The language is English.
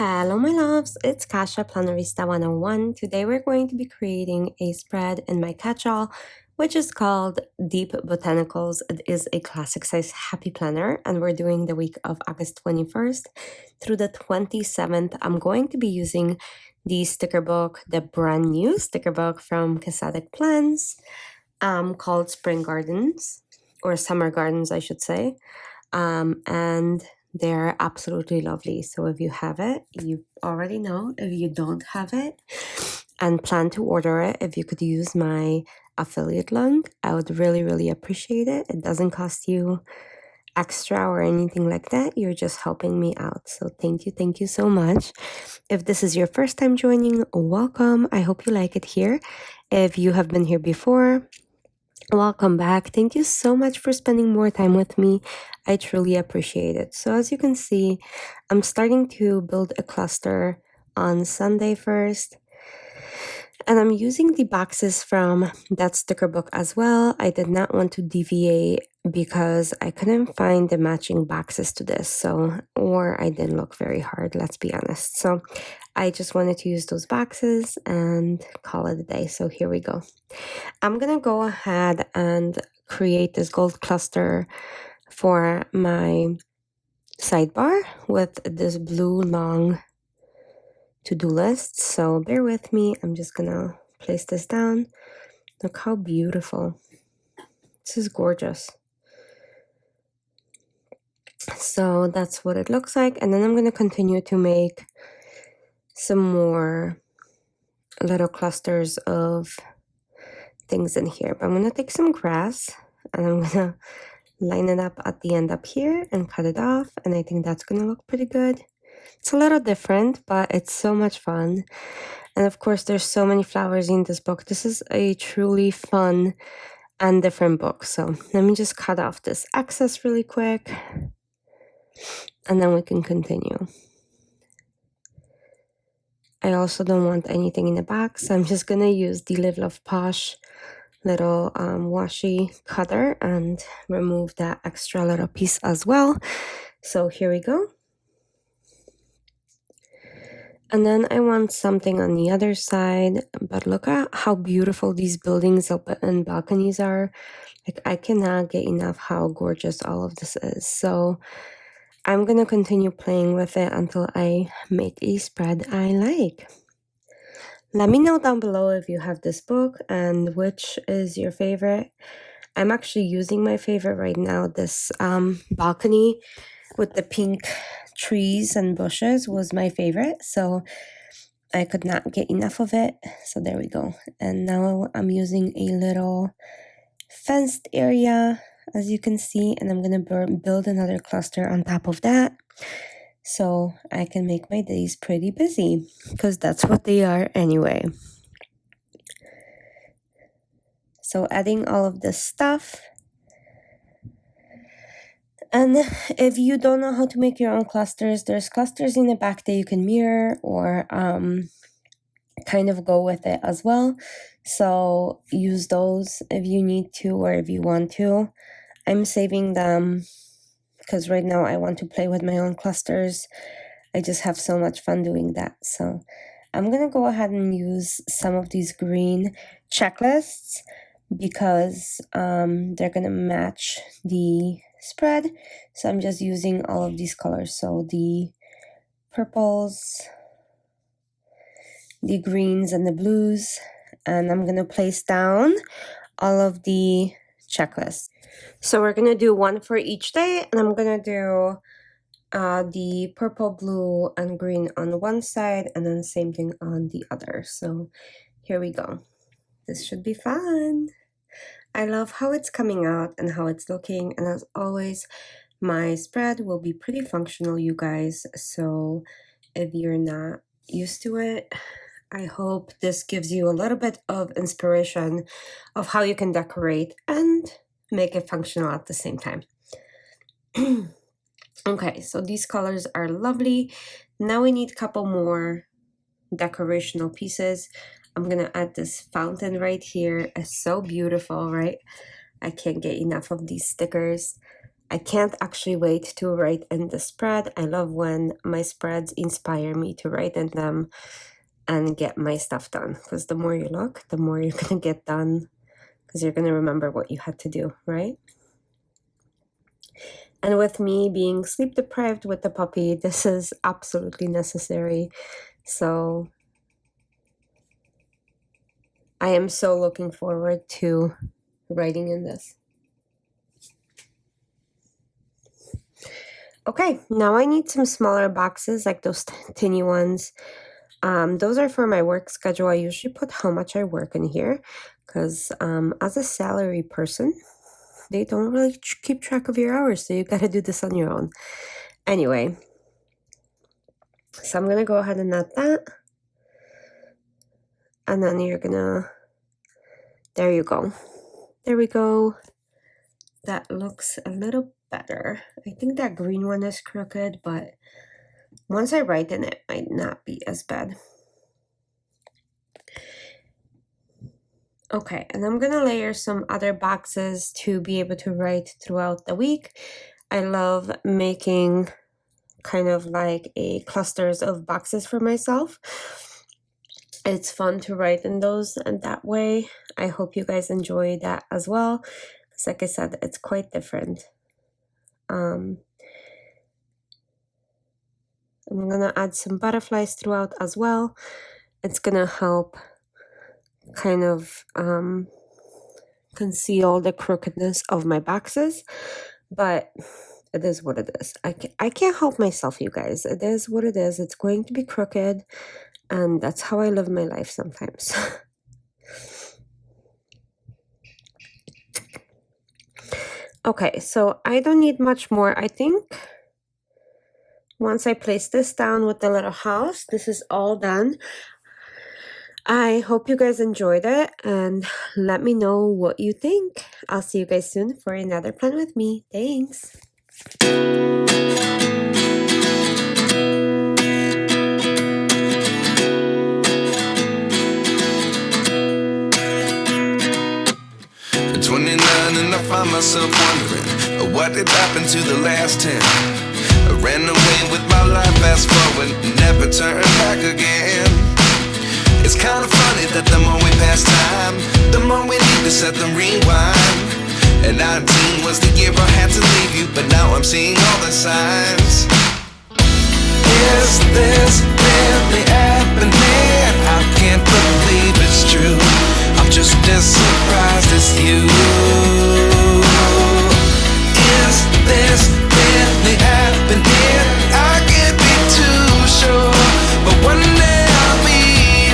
Hello my loves, it's Kasha Plannerista 101. Today we're going to be creating a spread in my catch-all, which is called Deep Botanicals. It is a classic size happy planner, and we're doing the week of August 21st through the 27th. I'm going to be using the sticker book, the brand new sticker book from Casadec Plans, called Spring Gardens, or Summer Gardens I should say. And they're absolutely lovely. So if you have it, you already know. If you don't have it and plan to order it, if you could use my affiliate link, I would really appreciate it. It doesn't cost you extra or anything like that. You're just helping me out. So thank you so much. If this is your first time joining, welcome. I hope you like it here. If you have been here before, welcome back. Thank you so much for spending more time with me. I truly appreciate it. So as you can see, I'm starting to build a cluster on Sunday first. And I'm using the boxes from that sticker book as well. I did not want to deviate because I couldn't find the matching boxes to this. Or I didn't look very hard, let's be honest. So I just wanted to use those boxes and call it a day. So here we go. I'm gonna go ahead and create this gold cluster for my sidebar with this blue long to-do list. So bear with me. I'm just gonna place this down. Look how beautiful. This is gorgeous. So that's what it looks like. And then I'm gonna continue to make some more little clusters of things in here. But I'm gonna take some grass and I'm gonna line it up at the end up here and cut it off, and I think that's gonna look pretty good. It's a little different, but it's so much fun. And of course there's so many flowers in this book. This is a truly fun and different book. So let me just cut off this excess really quick and then we can continue. I also don't want anything in the back, so I'm just gonna use the Live Love Posh little washi cutter and remove that extra little piece as well. So here we go. And then I want something on the other side, but look at how beautiful these buildings and balconies are. Like, I cannot get enough how gorgeous all of this is. So I'm gonna continue playing with it until I make a spread I like. Let me know down below if you have this book and which is your favorite. I'm actually using my favorite right now. This balcony with the pink trees and bushes was my favorite, so I could not get enough of it. So there we go. And now I'm using a little fenced area, as you can see, and I'm gonna build another cluster on top of that, so I can make my days pretty busy, because that's what they are anyway. So adding all of this stuff. And if you don't know how to make your own clusters, there's clusters in the back that you can mirror or kind of go with it as well. So use those if you need to or if you want to. I'm saving them because right now I want to play with my own clusters. I just have so much fun doing that. So I'm gonna go ahead and use some of these green checklists because they're gonna match the spread. So I'm just using all of these colors. So the purples, the greens, and the blues. And I'm gonna place down all of the checklists. So we're gonna do one for each day, and I'm gonna do the purple, blue, and green on one side, and then the same thing on the other. So here we go. This should be fun. I love how it's coming out and how it's looking, and as always, my spread will be pretty functional, you guys. So if you're not used to it, I hope this gives you a little bit of inspiration of how you can decorate and make it functional at the same time. Okay, so these colors are lovely. Now we need a couple more decorational pieces. I'm gonna add this fountain right here. It's so beautiful, right? I can't get enough of these stickers. I can't actually wait to write in the spread. I love when my spreads inspire me to write in them and get my stuff done, because the more you look, the more you're going to get done, because you're going to remember what you had to do, right? And with me being sleep deprived with the puppy, this is absolutely necessary. So I am so looking forward to writing in this. Okay, now I need some smaller boxes, like those tiny ones. Those are for my work schedule. I usually put how much I work in here, because as a salary person, they don't really keep track of your hours, so you got to do this on your own. Anyway, so I'm going to go ahead and add that. And then you're going to, there you go. There we go. That looks a little better. I think that green one is crooked, but once I write in it, might not be as bad. Okay, and I'm gonna layer some other boxes to be able to write throughout the week. I love making kind of like a clusters of boxes for myself. It's fun to write in those and that way. I hope you guys enjoy that as well, because like I said, it's quite different. I'm gonna add some butterflies throughout as well. It's gonna help kind of conceal the crookedness of my boxes, but it is what it is. I can't help myself, you guys. It is what it is. It's going to be crooked, and that's how I live my life sometimes. Okay, so I don't need much more. I think once I place this down with the little house, this is all done. I hope you guys enjoyed it, and let me know what you think. I'll see you guys soon for another plan with me. Thanks. At 29 and I find myself wondering what did happen to the last 10. I ran away with my life, fast forward, never turn back again. It's kind of funny that the more we pass time, the more we need to set the rewind. And 19 was the year I had to leave you, but now I'm seeing all the signs. Is this